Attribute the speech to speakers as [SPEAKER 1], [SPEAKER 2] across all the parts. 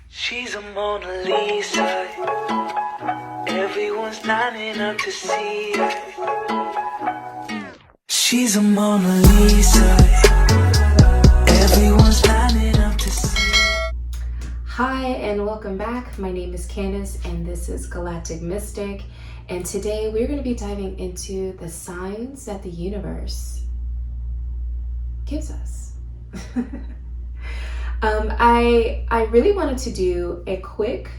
[SPEAKER 1] She's a Mona Lisa. Everyone's lining up to see her. She's a Mona Lisa. Everyone's lining up to see her.
[SPEAKER 2] Hi and welcome back. My name is Kandice and this is Galactic Mystic. And today we're going to be diving into the signs that the universe gives us. I really wanted to do a quick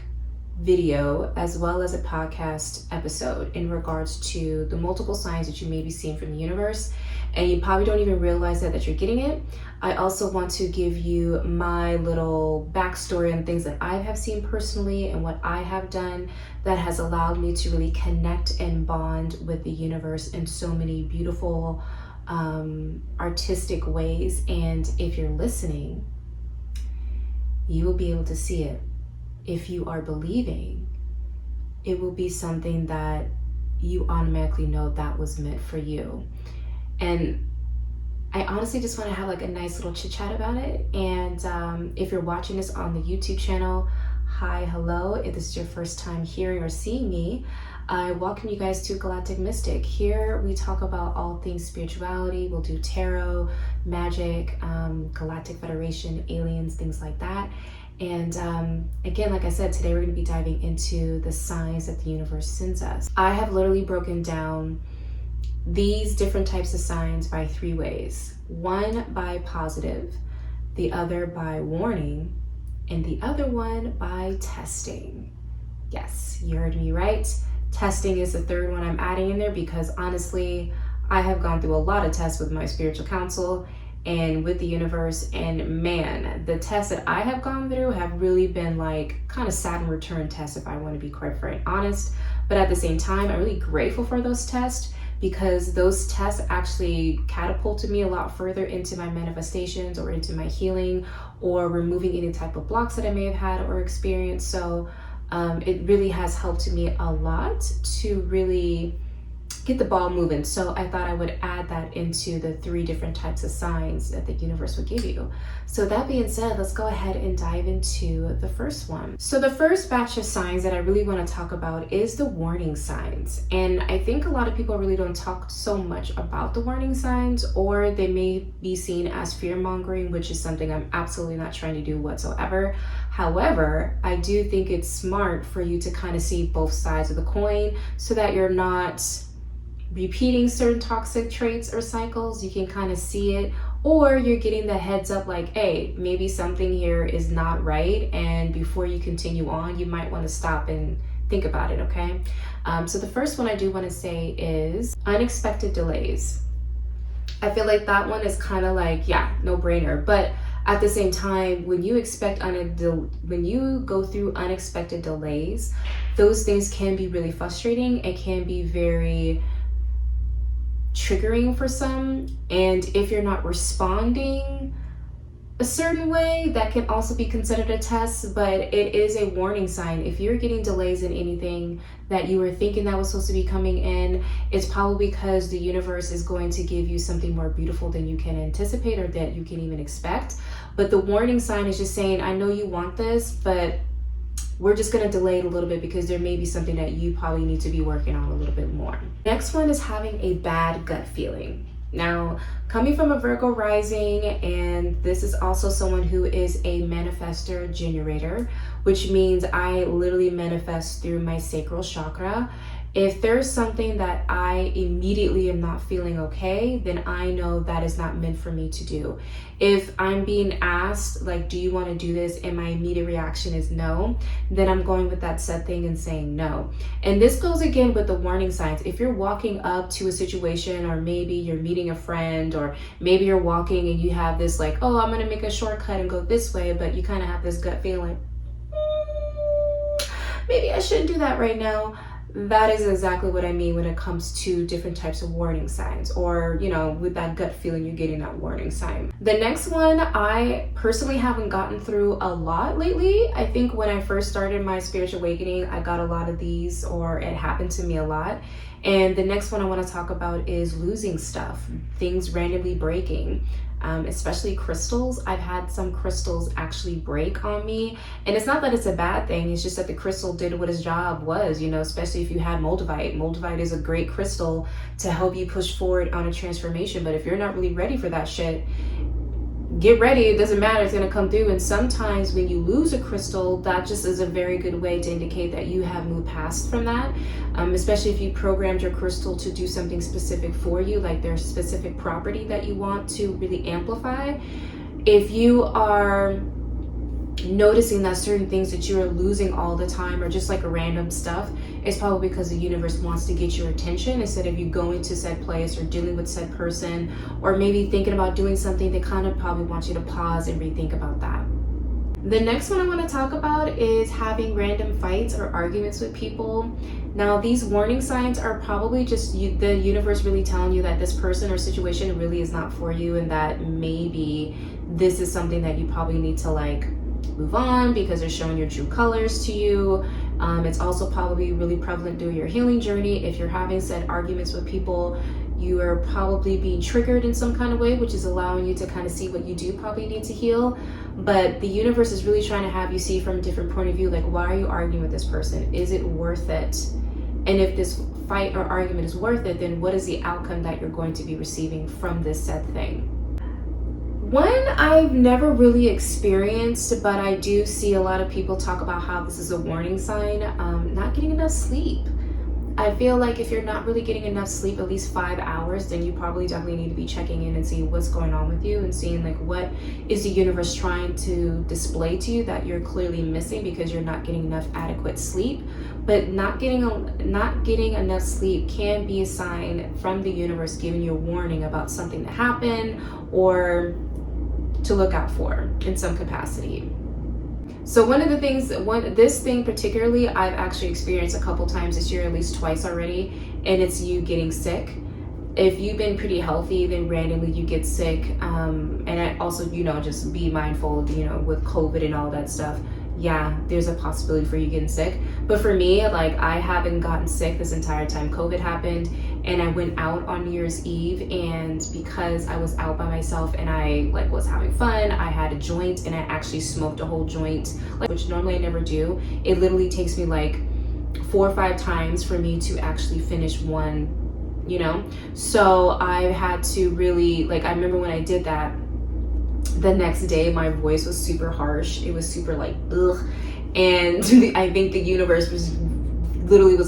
[SPEAKER 2] video as well as a podcast episode in regards to the multiple signs that you may be seeing from the universe, and you probably don't even realize that you're getting it. I also want to give you my little backstory on things that I have seen personally and what I have done that has allowed me to really connect and bond with the universe in so many beautiful artistic ways. And if you're listening, you will be able to see it. If you are believing, it will be something that you automatically know that was meant for you. And I honestly just want to have like a nice little chit chat about it. And if you're watching this on the YouTube channel, hi, hello. If this is your first time hearing or seeing me, I welcome you guys to Galactic Mystic. Here we talk about all things spirituality. We'll do tarot, magic, Galactic Federation, aliens, things like that. And again, like I said, today we're going to be diving into the signs that the universe sends us. I have literally broken down these different types of signs by three ways. One by positive, the other by warning, and the other one by testing. Yes, you heard me right. Testing is the third one I'm adding in there because honestly, I have gone through a lot of tests with my spiritual counsel and with the universe, and man, the tests that I have gone through have really been like kind of Saturn return tests, if I want to be quite frank honest. But at the same time, I'm really grateful for those tests because those tests actually catapulted me a lot further into my manifestations or into my healing or removing any type of blocks that I may have had or experienced. So it really has helped me a lot to really get the ball moving. So I thought I would add that into the three different types of signs that the universe would give you. So that being said, let's go ahead and dive into the first one. So the first batch of signs that I really want to talk about is the warning signs. And I think a lot of people really don't talk so much about the warning signs, or they may be seen as fear mongering, which is something I'm absolutely not trying to do whatsoever. However, I do think it's smart for you to kind of see both sides of the coin so that you're not repeating certain toxic traits or cycles. You can kind of see it, or you're getting the heads up like, hey, maybe something here is not right, and before you continue on, you might want to stop and think about it, okay? So the first one I do want to say is unexpected delays. I feel like that one is kind of like, yeah, no brainer, but at the same time, when you go through unexpected delays, those things can be really frustrating. It can be very triggering for some, and if you're not responding a certain way, that can also be considered a test, but it is a warning sign. If you're getting delays in anything that you were thinking that was supposed to be coming in, it's probably because the universe is going to give you something more beautiful than you can anticipate or that you can even expect. But the warning sign is just saying, I know you want this, but we're just going to delay it a little bit because there may be something that you probably need to be working on a little bit more. Next one is having a bad gut feeling. Now, coming from a Virgo rising, and this is also someone who is a manifestor generator, which means I literally manifest through my sacral chakra. If there's something that I immediately am not feeling okay, then I know that is not meant for me to do. If I'm being asked, like, do you want to do this? And my immediate reaction is no, then I'm going with that set thing and saying no. And this goes again with the warning signs. If you're walking up to a situation, or maybe you're meeting a friend, or maybe you're walking and you have this like, oh, I'm going to make a shortcut and go this way, but you kind of have this gut feeling, maybe I shouldn't do that right now. That is exactly what I mean when it comes to different types of warning signs, or, you know, with that gut feeling, you're getting that warning sign. The next one, I personally haven't gotten through a lot lately. I think when I first started my spiritual awakening, I got a lot of these, or it happened to me a lot. And the next one I want to talk about is losing stuff, things randomly breaking. especially crystals. I've had some crystals actually break on me, and it's not that it's a bad thing, it's just that the crystal did what its job was, you know, especially if you had moldavite. Moldavite is a great crystal to help you push forward on a transformation, but if you're not really ready for that shit, get ready. It doesn't matter, it's going to come through. And sometimes when you lose a crystal, that just is a very good way to indicate that you have moved past from that, especially if you programmed your crystal to do something specific for you, like there's specific property that you want to really amplify. If you are noticing that certain things that you're losing all the time or just like random stuff, it's probably because the universe wants to get your attention instead of you going to said place or dealing with said person, or maybe thinking about doing something. They kind of probably want you to pause and rethink about that. The next one I want to talk about is having random fights or arguments with people. Now, these warning signs are probably just the universe really telling you that this person or situation really is not for you, and that maybe this is something that you probably need to like move on because they're showing your true colors to you. It's also probably really prevalent during your healing journey. If you're having said arguments with people, you are probably being triggered in some kind of way, which is allowing you to kind of see what you do probably need to heal. But the universe is really trying to have you see from a different point of view, like, why are you arguing with this person? Is it worth it? And if this fight or argument is worth it, then what is the outcome that you're going to be receiving from this said thing? One I've never really experienced, but I do see a lot of people talk about how this is a warning sign, not getting enough sleep. I feel like if you're not really getting enough sleep, at least 5 hours, then you probably definitely need to be checking in and seeing what's going on with you and seeing like what is the universe trying to display to you that you're clearly missing because you're not getting enough adequate sleep. But not getting enough sleep can be a sign from the universe giving you a warning about something to happen or to look out for in some capacity. So one of the things, this thing particularly, I've actually experienced a couple times this year, at least twice already, and it's you getting sick. If you've been pretty healthy, then randomly you get sick. And I also, you know, just be mindful, you know, with COVID and all that stuff. Yeah, there's a possibility for you getting sick. But for me, like, I haven't gotten sick this entire time COVID happened, and I went out on New Year's Eve, and because I was out by myself and I like was having fun, I had a joint and I actually smoked a whole joint, like, which normally I never do. It literally takes me like 4 or 5 times for me to actually finish one, you know? So I had to really, like, I remember when I did that, the next day my voice was super harsh. It was super like ugh, and I think the universe was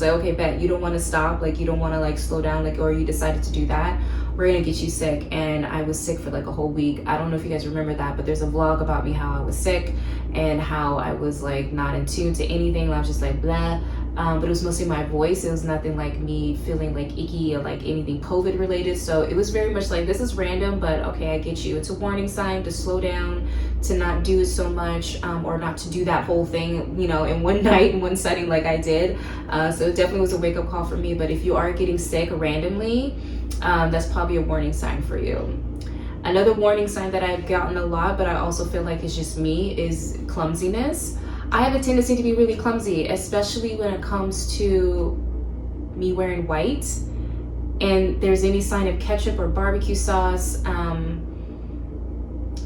[SPEAKER 2] like, okay, bet you don't want to stop, like you don't want to like slow down, like, or you decided to do that, we're gonna get you sick. And I was sick for like a whole week. I don't know if you guys remember that, but there's a vlog about me how I was sick and how I was like not in tune to anything. I was just like blah. But it was mostly my voice. It was nothing like me feeling like icky or like anything COVID related. So it was very much like, this is random, but okay, I get you. It's a warning sign to slow down, to not do it so much, or not to do that whole thing, you know, in one night, in one setting like I did. So it definitely was a wake up call for me. But if you are getting sick randomly, that's probably a warning sign for you. Another warning sign that I've gotten a lot, but I also feel like it's just me, is clumsiness. I have a tendency to be really clumsy, especially when it comes to me wearing white and there's any sign of ketchup or barbecue sauce.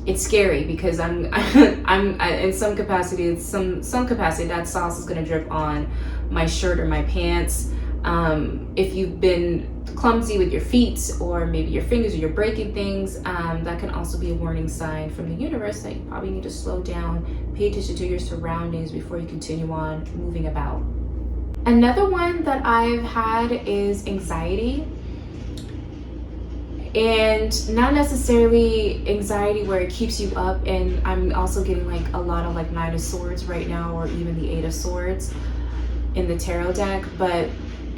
[SPEAKER 2] It's scary because I'm in some capacity, that sauce is gonna drip on my shirt or my pants. If you've been clumsy with your feet or maybe your fingers or you're breaking things, that can also be a warning sign from the universe that you probably need to slow down, pay attention to your surroundings before you continue on moving about. Another one that I've had is anxiety. And not necessarily anxiety where it keeps you up, and I'm also getting like a lot of like 9 of Swords right now, or even the 8 of Swords in the tarot deck. But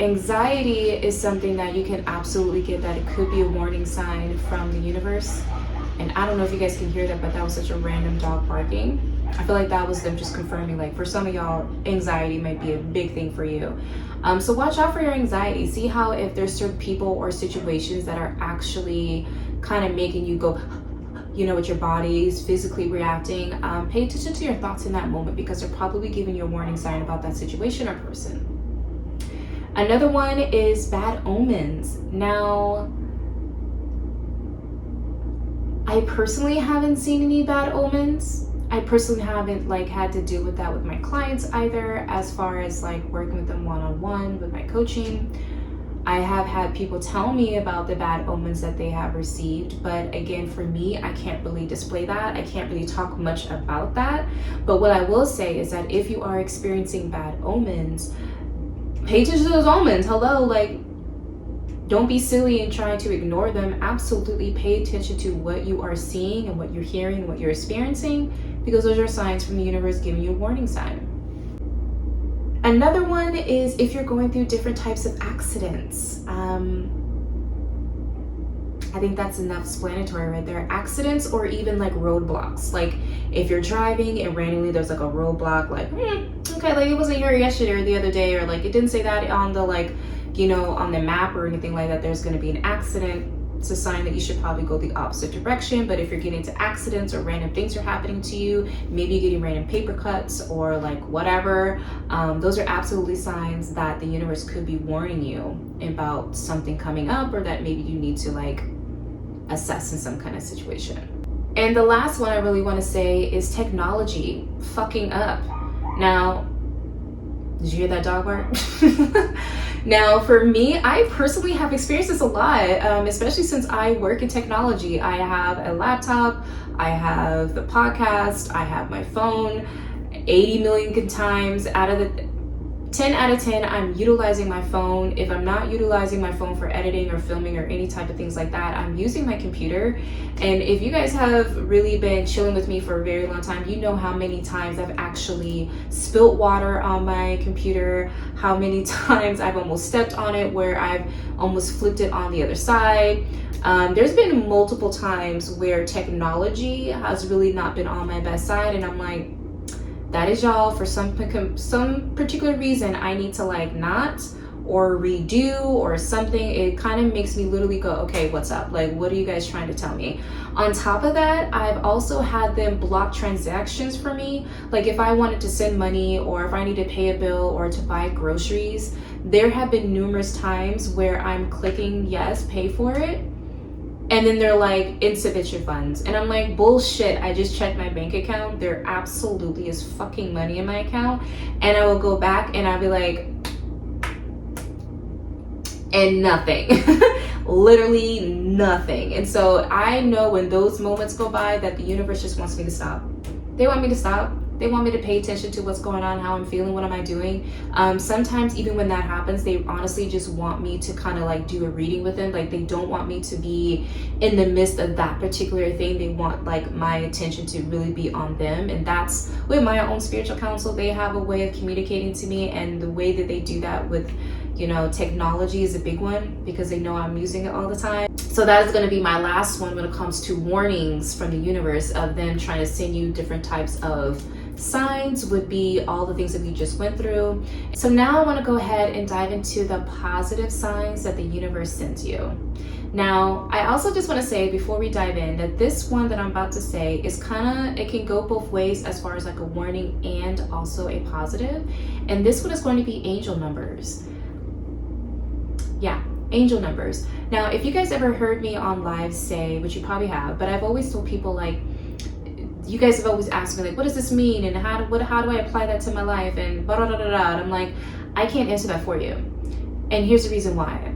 [SPEAKER 2] anxiety is something that you can absolutely get, that it could be a warning sign from the universe. And I don't know if you guys can hear that, but that was such a random dog barking. I feel like that was them just confirming, like, for some of y'all, anxiety might be a big thing for you. So watch out for your anxiety. See how if there's certain people or situations that are actually kind of making you go, you know, with your body is physically reacting. Pay attention to your thoughts in that moment, because they're probably giving you a warning sign about that situation or person. Another one is bad omens. Now, I personally haven't seen any bad omens. I personally haven't like had to deal with that with my clients either, as far as like working with them one-on-one with my coaching. I have had people tell me about the bad omens that they have received, but again, for me, I can't really display that. I can't really talk much about that. But what I will say is that if you are experiencing bad omens, pay attention to those omens. Hello, like, don't be silly and trying to ignore them. Absolutely pay attention to what you are seeing and what you're hearing and what you're experiencing, because those are signs from the universe giving you a warning sign. Another one is if you're going through different types of accidents. I think that's enough explanatory right there. Accidents or even like roadblocks. Like if you're driving and randomly there's like a roadblock, like, okay, like it wasn't here yesterday or the other day, or like it didn't say that on the like, you know, on the map or anything like that, there's going to be an accident. It's a sign that you should probably go the opposite direction. But if you're getting into accidents or random things are happening to you, maybe you're getting random paper cuts or like whatever, those are absolutely signs that the universe could be warning you about something coming up, or that maybe you need to like assess in some kind of situation. And the last one I really want to say is technology fucking up. Now, did you hear that dog bark? Now, for me, I personally have experienced this a lot, especially since I work in technology. I have a laptop, I have the podcast, I have my phone. 80 million times out of the 10 out of 10, I'm utilizing my phone. If I'm not utilizing my phone for editing or filming or any type of things like that, I'm using my computer. And if you guys have really been chilling with me for a very long time, you know how many times I've actually spilt water on my computer, how many times I've almost stepped on it, where I've almost flipped it on the other side. There's been multiple times where technology has really not been on my best side, and I'm like, that is y'all, for some particular reason I need to like not or redo or something. It kind of makes me literally go, okay, what's up? Like, what are you guys trying to tell me? On top of that, I've also had them block transactions for me. Like if I wanted to send money, or if I need to pay a bill or to buy groceries, there have been numerous times where I'm clicking yes, pay for it, and then they're like, insufficient funds. And I'm like, bullshit, I just checked my bank account. There absolutely is fucking money in my account. And I will go back and I'll be like, and nothing. Literally nothing. And so I know when those moments go by that the universe just wants me to stop. They want me to stop. They want me to pay attention to what's going on, how I'm feeling, what am I doing. Sometimes even when that happens, they honestly just want me to kind of like do a reading with them. Like they don't want me to be in the midst of that particular thing. They want like my attention to really be on them. And that's with my own spiritual counsel. They have a way of communicating to me, and the way that they do that with, you know, technology is a big one, because they know I'm using it all the time. So that is going to be my last one when it comes to warnings from the universe of them trying to send you different types of signs, would be all the things that we just went through. So now I want to go ahead and dive into the positive signs that the universe sends you. Now, I also just want to say before we dive in that this one that I'm about to say is it can go both ways as far as like a warning and also a positive. And this one is going to be angel numbers. Yeah, angel numbers. Now, if you guys ever heard me on live say, which you probably have, but I've always told people, like, you guys have always asked me, like, what does this mean? And how do I apply that to my life? And blah, blah, blah, blah, blah. And I'm like, I can't answer that for you. And here's the reason why.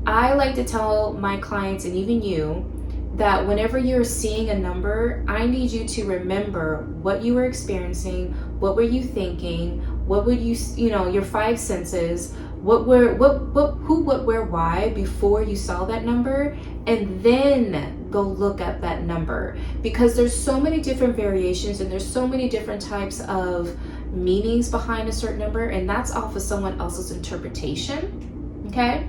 [SPEAKER 2] I like to tell my clients, and even you, that whenever you're seeing a number, I need you to remember what you were experiencing, what were you thinking, what would you know, your five senses, who, what, where, why, before you saw that number, and then go look at that number. Because there's so many different variations and there's so many different types of meanings behind a certain number, and that's off of someone else's interpretation, okay?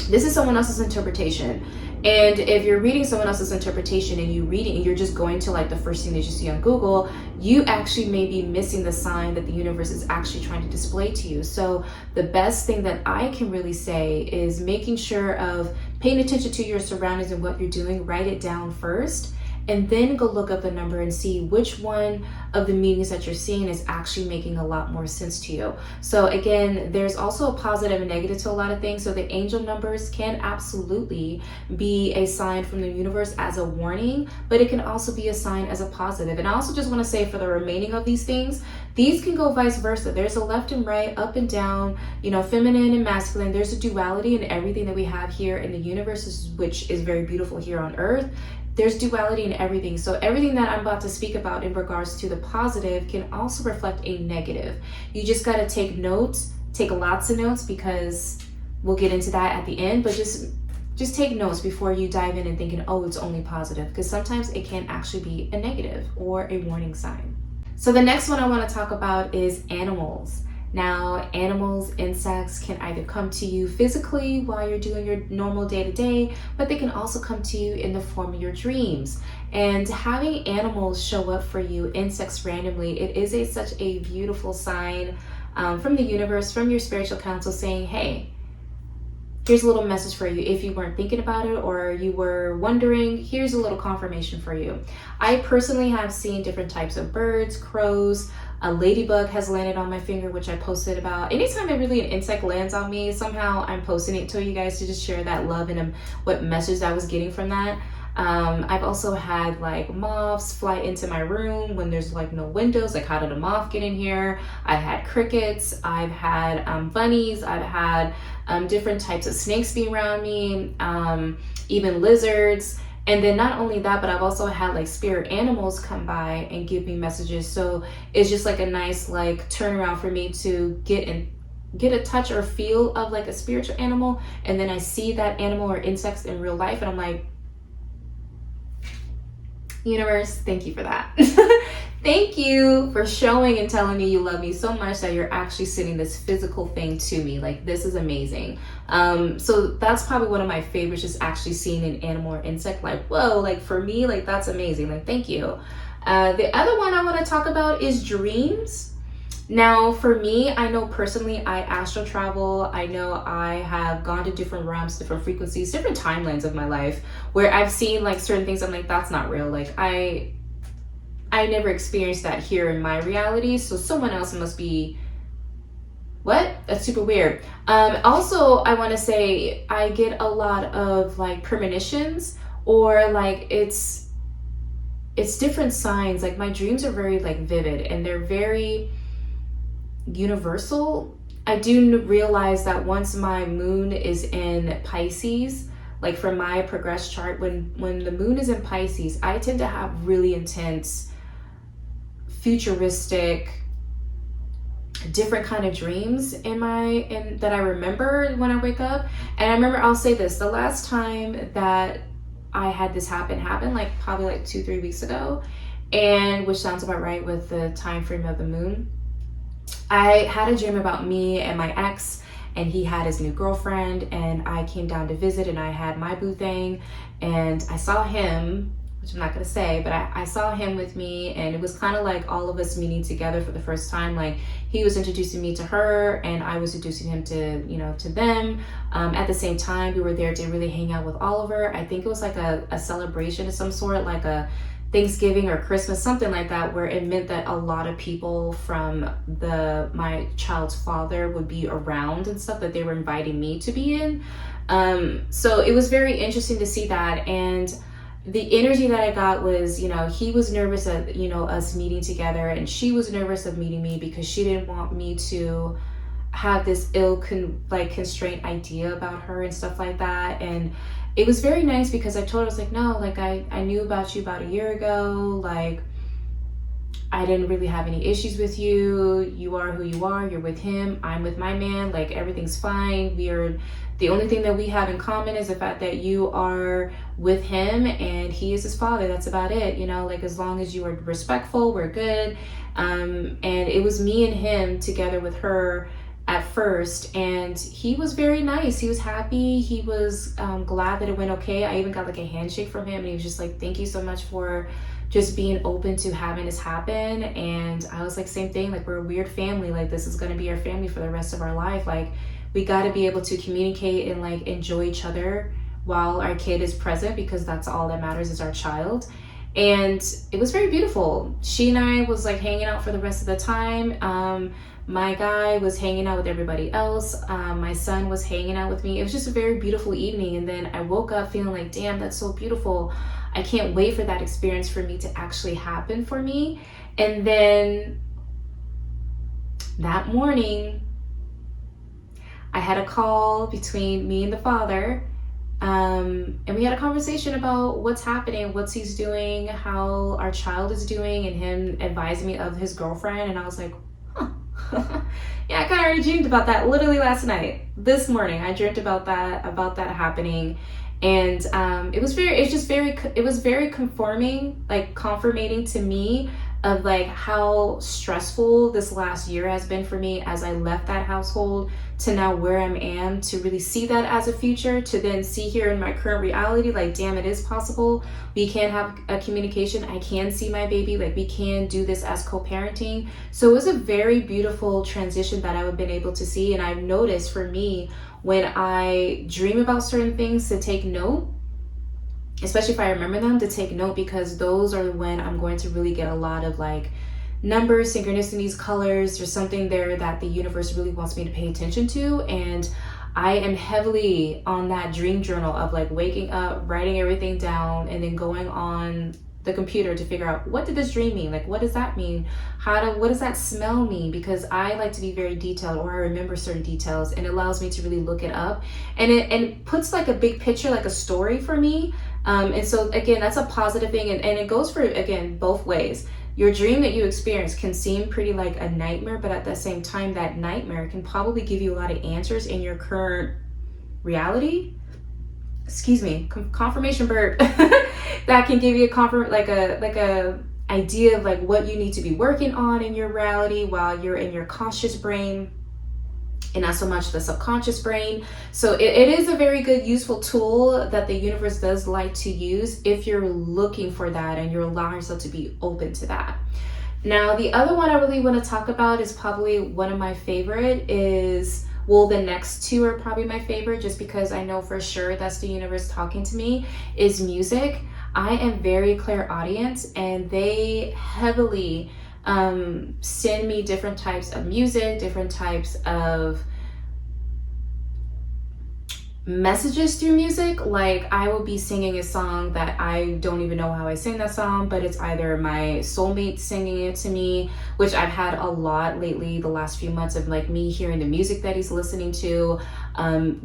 [SPEAKER 2] This is someone else's interpretation. And if you're reading someone else's interpretation and you're just going to like the first thing that you see on Google, you actually may be missing the sign that the universe is actually trying to display to you. So the best thing that I can really say is making sure of paying attention to your surroundings and what you're doing. Write it down first, and then go look up the number and see which one of the meanings that you're seeing is actually making a lot more sense to you. So again, there's also a positive and negative to a lot of things. So the angel numbers can absolutely be a sign from the universe as a warning, but it can also be a sign as a positive. And I also just want to say, for the remaining of these things, these can go vice versa. There's a left and right, up and down, feminine and masculine. There's a duality in everything that we have here in the universe, which is very beautiful here on Earth. There's duality in everything. So everything that I'm about to speak about in regards to the positive can also reflect a negative. You just got to take notes, take lots of notes, because we'll get into that at the end, but just take notes before you dive in and thinking, oh, it's only positive, because sometimes it can actually be a negative or a warning sign. So the next one I want to talk about is animals. Now, animals, insects can either come to you physically while you're doing your normal day-to-day, but they can also come to you in the form of your dreams. And having animals show up for you, insects randomly, it is such a beautiful sign from the universe, from your spiritual council, saying, hey, here's a little message for you. If you weren't thinking about it or you were wondering, here's a little confirmation for you. I personally have seen different types of birds, crows. A ladybug has landed on my finger, which I posted about. Anytime an insect lands on me, somehow I'm posting it to you guys to just share that love and what message I was getting from that. I've also had like moths fly into my room when there's like no windows. Like, how did a moth get in here? I've had crickets. I've had bunnies. I've had different types of snakes be around me, even lizards. And then not only that, but I've also had like spirit animals come by and give me messages. So it's just like a nice like turnaround for me to get a touch or feel of like a spiritual animal. And then I see that animal or insects in real life and I'm like, universe, thank you for that. Thank you for showing and telling me you love me so much that you're actually sending this physical thing to me. Like, this is amazing. So that's probably one of my favorites, just actually seeing an animal or insect. Like, whoa, like for me, like that's amazing. Like, thank you. The other one I want to talk about is dreams. Now, for me, I know personally I astral travel. I know I have gone to different realms, different frequencies, different timelines of my life where I've seen like certain things. I'm like, that's not real. Like, I never experienced that here in my reality. So someone else must be, what? That's super weird. Also, I want to say I get a lot of like premonitions, or like it's different signs. Like, my dreams are very like vivid and they're very universal. I do realize that once my moon is in Pisces, like for my progress chart, when the moon is in Pisces, I tend to have really intense, futuristic, different kind of dreams that I remember when I wake up. And I remember, I'll say this, the last time that I had this happen like probably like 2-3 weeks ago, and which sounds about right with the time frame of the moon. I had a dream about me and my ex, and he had his new girlfriend, and I came down to visit, and I had my boo thing, and I saw him, which I'm not gonna say, but I saw him with me, and it was kind of like all of us meeting together for the first time. Like, he was introducing me to her, and I was introducing him to them. At the same time, we were there to really hang out with Oliver. I think it was like a celebration of some sort, like a Thanksgiving or Christmas, something like that, where it meant that a lot of people from my child's father would be around and stuff, that they were inviting me to be in. So it was very interesting to see that. And the energy that I got was, he was nervous of, us meeting together, and she was nervous of meeting me because she didn't want me to have this constraint idea about her and stuff like that. And it was very nice because I told her, I was like, no, like I knew about you about a year ago. Like, I didn't really have any issues with you. You are who you are. You're with him. I'm with my man. Like, everything's fine. The only thing that we have in common is the fact that you are with him and he is his father. That's about it. Like, as long as you are respectful, we're good. And it was me and him together with her at first, and he was very nice. He was happy. He was glad that it went okay. I even got like a handshake from him, and he was just like, thank you so much for just being open to having this happen. And I was like, same thing. Like, we're a weird family. Like, this is going to be our family for the rest of our life. Like, we got to be able to communicate and like enjoy each other while our kid is present, because that's all that matters, is our child. And it was very beautiful. She and I was like hanging out for the rest of the time. My guy was hanging out with everybody else. My son was hanging out with me. It was just a very beautiful evening. And then I woke up feeling like, damn, that's so beautiful. I can't wait for that experience for me to actually happen for me. And then that morning, I had a call between me and the father. And we had a conversation about what's happening, what he's doing, how our child is doing, and him advising me of his girlfriend. And I was like, huh. Yeah, I kind of already dreamed about that literally last night. This morning, I dreamt about that happening. And it was very confirming to me of like how stressful this last year has been for me as I left that household to now where I am, to really see that as a future, to then see here in my current reality, like, damn, it is possible. We can have a communication. I can see my baby. Like, we can do this as co-parenting. So it was a very beautiful transition that I've been able to see. And I've noticed for me, when I dream about certain things, to take note, especially if I remember them, to take note, because those are when I'm going to really get a lot of like numbers, synchronicities, colors. There's something there that the universe really wants me to pay attention to. And I am heavily on that dream journal of like waking up, writing everything down, and then going on the computer to figure out, what did this dream mean? Like, what does that mean? What does that smell mean? Because I like to be very detailed, or I remember certain details, and it allows me to really look it up. And it puts like a big picture, like a story for me. And so again, that's a positive thing. And it goes for, again, both ways. Your dream that you experience can seem pretty like a nightmare, but at the same time, that nightmare can probably give you a lot of answers in your current reality. Excuse me, confirmation burp. That can give you a idea of like what you need to be working on in your reality while you're in your conscious brain, and not so much the subconscious brain. So it is a very good, useful tool that the universe does like to use if you're looking for that and you're allowing yourself to be open to that. Now, the other one I really want to talk about is probably one of my favorite the next two are probably my favorite, just because I know for sure that's the universe talking to me, is music. I am very clairaudient, and they heavily send me different types of music, different types of messages through music. Like, I will be singing a song that I don't even know how I sing that song, but it's either my soulmate singing it to me, which I've had a lot lately the last few months, of like me hearing the music that he's listening to.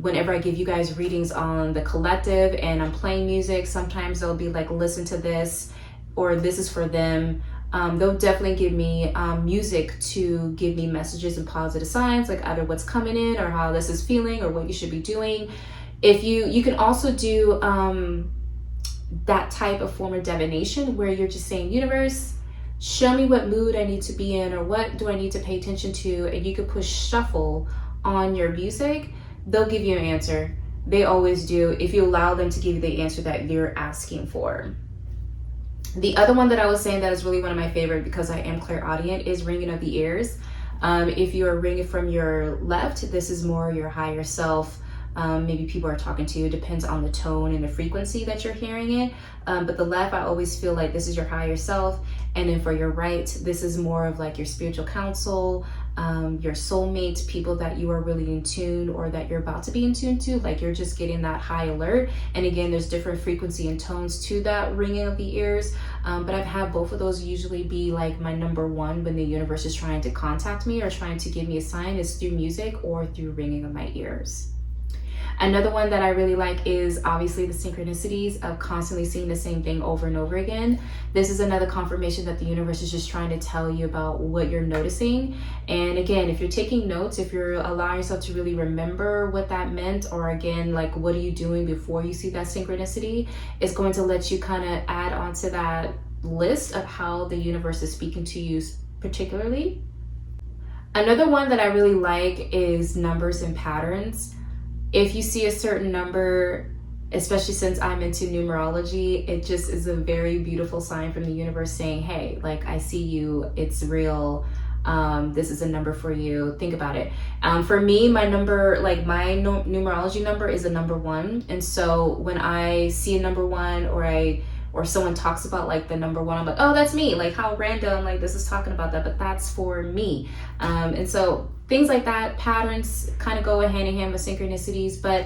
[SPEAKER 2] Whenever I give you guys readings on the collective and I'm playing music, sometimes they'll be like, listen to this, or this is for them. They'll definitely give me music to give me messages and positive signs, like either what's coming in or how this is feeling or what you should be doing. If you can also do that type of form of divination, where you're just saying, universe, show me what mood I need to be in, or what do I need to pay attention to, and you could push shuffle on your music. They'll give you an answer. They always do, if you allow them to give you the answer that you're asking for. The other one that I was saying that is really one of my favorite, because I am clairaudient, is ringing of the ears. If you are ringing from your left, this is more your higher self. Maybe people are talking to you. It depends on the tone and the frequency that you're hearing it. But the left, I always feel like this is your higher self. And then for your right, this is more of like your spiritual counsel, your soulmates, people that you are really in tune, or that you're about to be in tune to, like you're just getting that high alert. And again, there's different frequency and tones to that ringing of the ears. But I've had both of those usually be like my number one when the universe is trying to contact me or trying to give me a sign, is through music or through ringing of my ears. Another one that I really like is obviously the synchronicities of constantly seeing the same thing over and over again. This is another confirmation that the universe is just trying to tell you about what you're noticing. And again, if you're taking notes, if you're allowing yourself to really remember what that meant, or again, like what are you doing before you see that synchronicity, it's going to let you kind of add onto that list of how the universe is speaking to you particularly. Another one that I really like is numbers and patterns. If you see a certain number, especially since I'm into numerology, it just is a very beautiful sign from the universe saying, hey, like, I see you, it's real. This is a number for you. Think about it. For me, my number, like my numerology number is a number 1. And so when I see a number 1, or or someone talks about like the number one, I'm like, oh, that's me. Like, how random, like this is talking about that, but that's for me. And so things like that, patterns kind of go hand in hand with synchronicities. But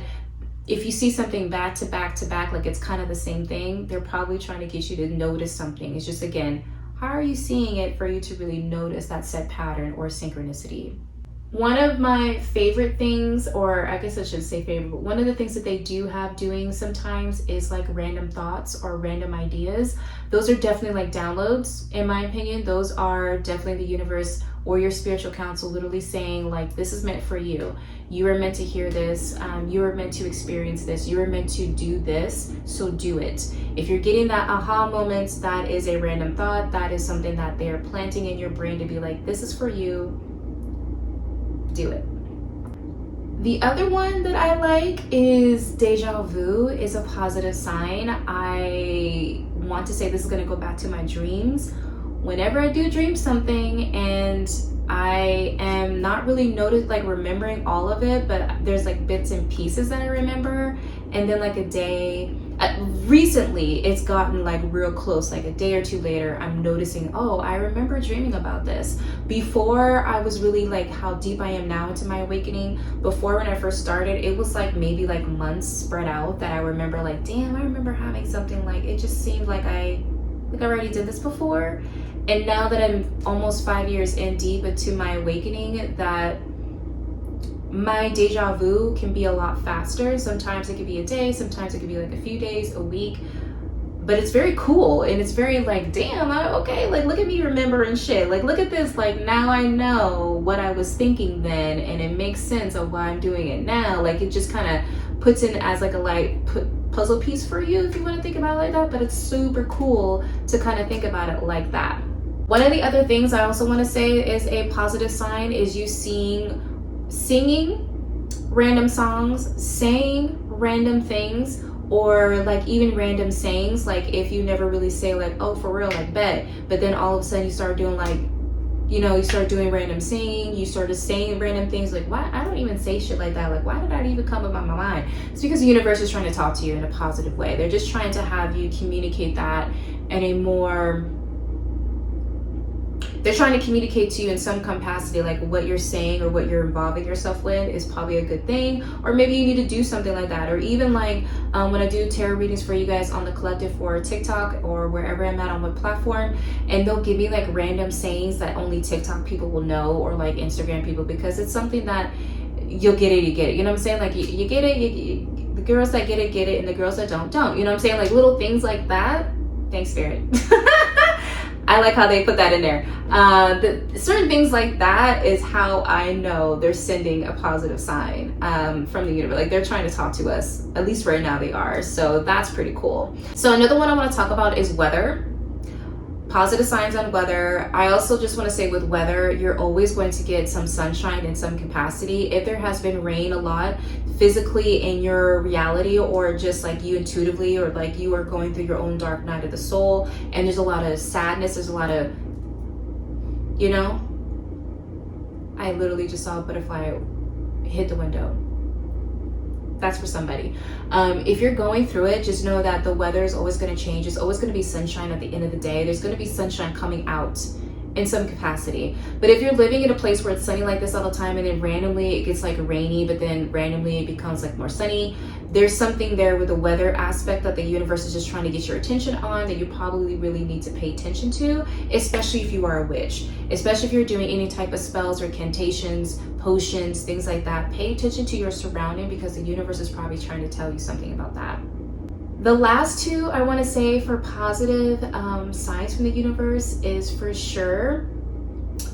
[SPEAKER 2] if you see something back to back to back, like it's kind of the same thing, they're probably trying to get you to notice something. It's just, again, how are you seeing it for you to really notice that set pattern or synchronicity? One of my favorite things, or I guess I should say favorite, but one of the things that they do have doing sometimes is like random thoughts or random ideas. Those are definitely like downloads, in my opinion. Those are definitely the universe or your spiritual council literally saying like, this is meant for you. You are meant to hear this. You are meant to experience this. You are meant to do this. So do it. If you're getting that aha moments, that is a random thought. That is something that they're planting in your brain to be like, this is for you. Do it. The other one that I like is deja vu is a positive sign. I want to say this is going to go back to my dreams. Whenever I do dream something and I am not really remembering all of it, but there's like bits and pieces that I remember, and then like a day, recently it's gotten like real close, like a day or two later, I'm noticing, oh, I remember dreaming about this. Before I was really like how deep I am now into my awakening, before when I first started, it was like maybe like months spread out that I remember like, damn, I remember having something, like it just seemed like I already did this before. And now that I'm almost 5 years in deep into my awakening, that my deja vu can be a lot faster. Sometimes it could be a day, sometimes it could be like a few days, a week, but it's very cool. And it's very like, damn, okay, like look at me remembering shit. Like look at this, like now I know what I was thinking then, and it makes sense of why I'm doing it now. Like it just kind of puts in as like a puzzle piece for you if you want to think about it like that. But it's super cool to kind of think about it like that. One of the other things I also want to say is a positive sign is you singing random songs, saying random things, or like even random sayings. Like if you never really say like, oh, for real, like bet, but then all of a sudden you start doing like, you start doing random singing, you started saying random things, like why I don't even say shit like that, like why did that even come up in my mind? It's because the universe is trying to talk to you in a positive way. They're just trying to have you communicate that in a more, they're trying to communicate to you in some capacity, like what you're saying or what you're involving yourself with is probably a good thing, or maybe you need to do something like that. Or even like when I do tarot readings for you guys on the collective for TikTok or wherever I'm at on what platform, and they'll give me like random sayings that only TikTok people will know, or like Instagram people, because it's something that you'll get it, you get it. You know what I'm saying? Like you get it, the girls that get it, and the girls that don't. You know what I'm saying? Like little things like that. Thanks, Spirit. I like how they put that in there. Certain things like that is how I know they're sending a positive sign from the universe. Like they're trying to talk to us. At least right now they are. So that's pretty cool. So another one I want to talk about is weather. Positive signs on weather. I also just want to say with weather, you're always going to get some sunshine in some capacity. If there has been rain a lot physically in your reality, or just like you intuitively, or like you are going through your own dark night of the soul, and there's a lot of sadness, there's a lot of, I literally just saw a butterfly hit the window. That's for somebody. If you're going through it, just know that the weather is always going to change. It's always going to be sunshine at the end of the day. There's going to be sunshine coming out in some capacity. But if you're living in a place where it's sunny like this all the time, and then randomly it gets like rainy, but then randomly it becomes like more sunny, there's something there with the weather aspect that the universe is just trying to get your attention on, that you probably really need to pay attention to, especially if you are a witch, especially if you're doing any type of spells or incantations, potions, things like that. Pay attention to your surrounding, because the universe is probably trying to tell you something about that. The last two I want to say for positive signs from the universe is for sure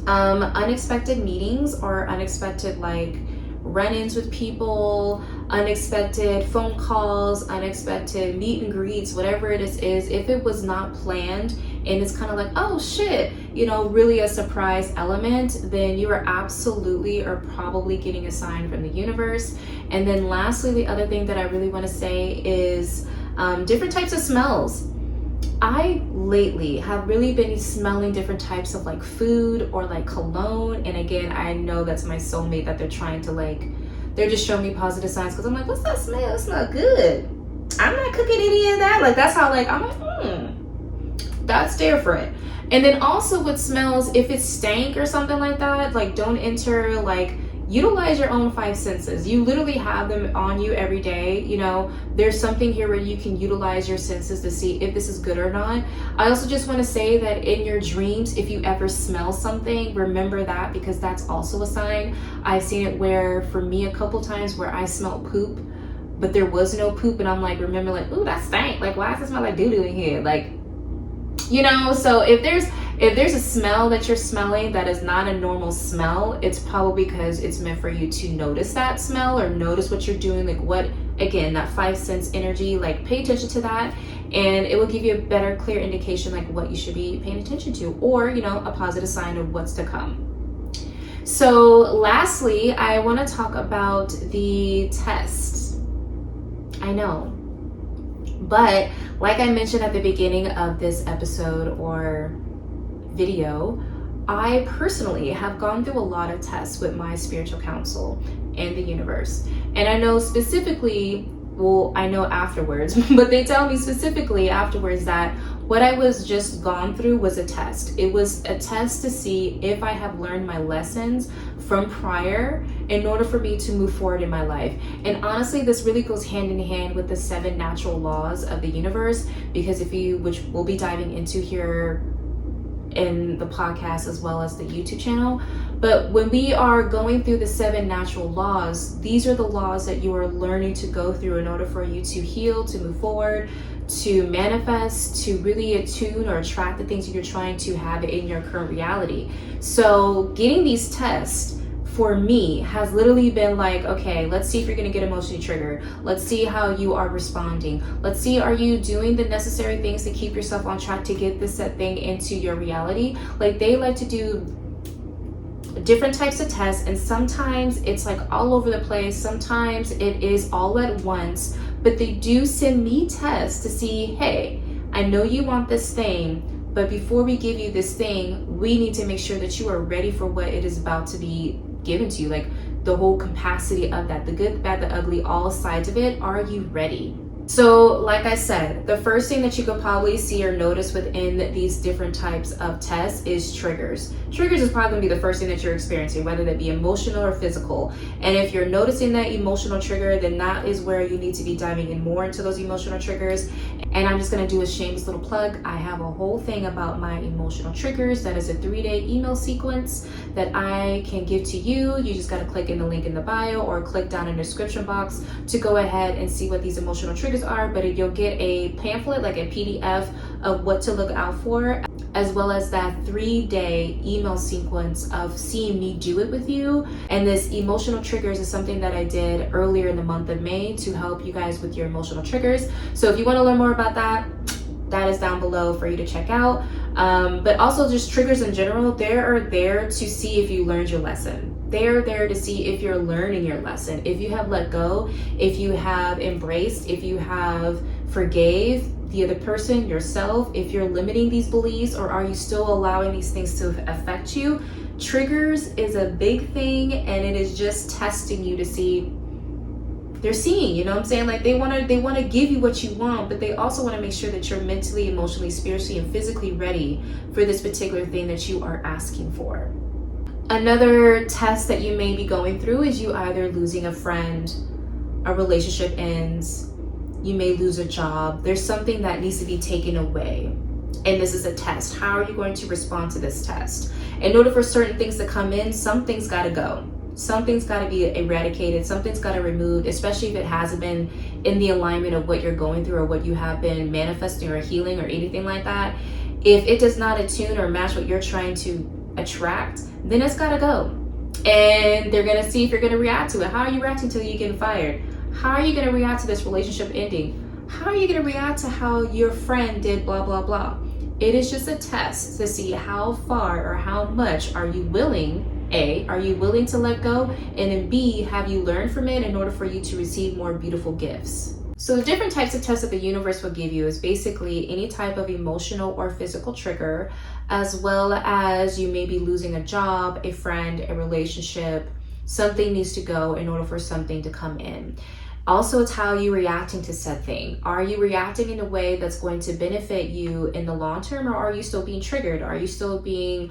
[SPEAKER 2] unexpected meetings, or unexpected like run-ins with people, unexpected phone calls, unexpected meet and greets, whatever it is. If it was not planned and it's kind of like, oh shit, really a surprise element, then you are absolutely or probably getting a sign from the universe. And then lastly, the other thing that I really want to say is different types of smells. I lately have really been smelling different types of like food or like cologne. And again, I know that's my soulmate that they're trying to they're just showing me positive signs, because I'm like, what's that smell? It smells good. I'm not cooking any of that. Like that's how I'm like, that's different. And then also with smells, if it's stank or something like that, like don't enter, like utilize your own five senses. You literally have them on you every day. You know, there's something here where you can utilize your senses to see if this is good or not. I also just want to say that in your dreams, if you ever smell something, remember that, because that's also a sign. I've seen it where, for me, a couple times where I smelled poop, but there was no poop, and I'm like, remember, like, ooh, that stank. Like, why does it smell like doo-doo in here? Like, you know, so if there's a smell that you're smelling that is not a normal smell, it's probably because it's meant for you to notice that smell or notice what you're doing, like what, again, that five sense energy, like pay attention to that, and it will give you a better, clear indication like what you should be paying attention to, or, you know, a positive sign of what's to come. So lastly, I want to talk about the test. I know, but like I mentioned at the beginning of this episode or video, I personally have gone through a lot of tests with my spiritual counsel and the universe. And I know specifically, well, I know afterwards, but they tell me specifically afterwards that what I was just gone through was a test. It was a test to see if I have learned my lessons from prior in order for me to move forward in my life. And honestly, this really goes hand in hand with the 7 natural laws of the universe, because which we'll be diving into here in the podcast as well as the YouTube channel. But when we are going through the 7 natural laws, these are the laws that you are learning to go through in order for you to heal, to move forward, to manifest, to really attune or attract the things that you're trying to have in your current reality. So getting these tests for me has literally been like, okay, let's see if you're going to get emotionally triggered. Let's see how you are responding. Let's see, are you doing the necessary things to keep yourself on track to get this set thing into your reality? Like, they like to do different types of tests, and sometimes it's like all over the place. Sometimes it is all at once, but they do send me tests to see, hey, I know you want this thing, but before we give you this thing, we need to make sure that you are ready for what it is about to be given to you, like the whole capacity of that, the good, the bad, the ugly, all sides of it. Are you ready? So like I said, the first thing that you could probably see or notice within these different types of tests is triggers. Triggers is probably going to be the first thing that you're experiencing, whether that be emotional or physical. And if you're noticing that emotional trigger, then that is where you need to be diving in more into those emotional triggers. And I'm just going to do a shameless little plug. I have a whole thing about my emotional triggers. That is a 3-day email sequence that I can give to you. You just got to click in the link in the bio or click down in the description box to go ahead and see what these emotional triggers are. But you'll get a pamphlet, like a PDF of what to look out for, as well as that 3-day email sequence of seeing me do it with you. And this emotional triggers is something that I did earlier in the month of May to help you guys with your emotional triggers. So if you want to learn more about that, that is down below for you to check out. But also just triggers in general, they are there to see if you learned your lesson. They're there to see if you're learning your lesson, if you have let go, if you have embraced, if you have forgave the other person, yourself, if you're limiting these beliefs, or are you still allowing these things to affect you. Triggers is a big thing, and it is just testing you to see. They're seeing, you know what I'm saying? Like they want to give you what you want, but they also want to make sure that you're mentally, emotionally, spiritually, and physically ready for this particular thing that you are asking for. Another test that you may be going through is you either losing a friend, a relationship ends, you may lose a job. There's something that needs to be taken away. And this is a test. How are you going to respond to this test? In order for certain things to come in, some things got to go. Something's got to be eradicated. Something's got to removed, especially if it hasn't been in the alignment of what you're going through or what you have been manifesting or healing or anything like that. If it does not attune or match what you're trying to attract, then it's got to go. And they're going to see if you're going to react to it. How are you reacting till you get fired? How are you going to react to this relationship ending? How are you going to react to how your friend did blah, blah, blah? It is just a test to see how far or how much are you willing, A, are you willing to let go? And then B, have you learned from it in order for you to receive more beautiful gifts? So the different types of tests that the universe will give you is basically any type of emotional or physical trigger, as well as you may be losing a job, a friend, a relationship. Something needs to go in order for something to come in. Also, it's how you reacting to said thing. Are you reacting in a way that's going to benefit you in the long term, or are you still being triggered? Are you still being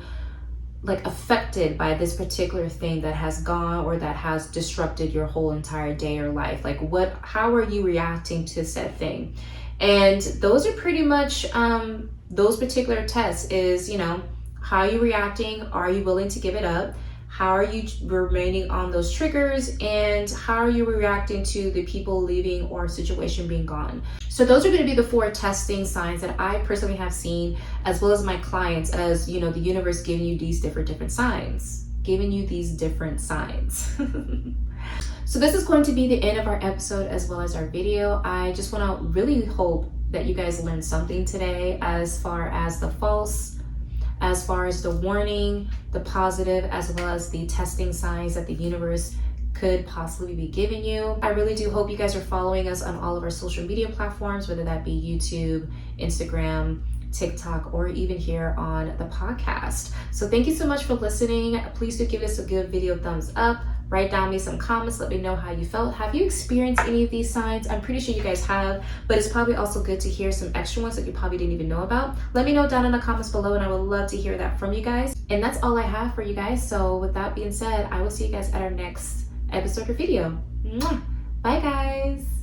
[SPEAKER 2] like affected by this particular thing that has gone or that has disrupted your whole entire day or life? Like how are you reacting to said thing? And those are pretty much those particular tests is, how are you reacting? Are you willing to give it up? How are you remaining on those triggers? And how are you reacting to the people leaving or situation being gone? So those are going to be the 4 testing signs that I personally have seen, as well as my clients, as the universe giving you these different signs, giving you these different signs. So this is going to be the end of our episode as well as our video. I just want to really hope that you guys learned something today, as far as the false, as far as the warning, the positive, as well as the testing signs that the universe could possibly be giving you. I really do hope you guys are following us on all of our social media platforms, whether that be YouTube, Instagram, TikTok, or even here on the podcast. So thank you so much for listening. Please do give us a good video thumbs up. Write down me some comments. Let me know how you felt. Have you experienced any of these signs? I'm pretty sure you guys have, but it's probably also good to hear some extra ones that you probably didn't even know about. Let me know down in the comments below, and I would love to hear that from you guys. And that's all I have for you guys. So with that being said, I will see you guys at our next episode or video. Mwah! Bye guys.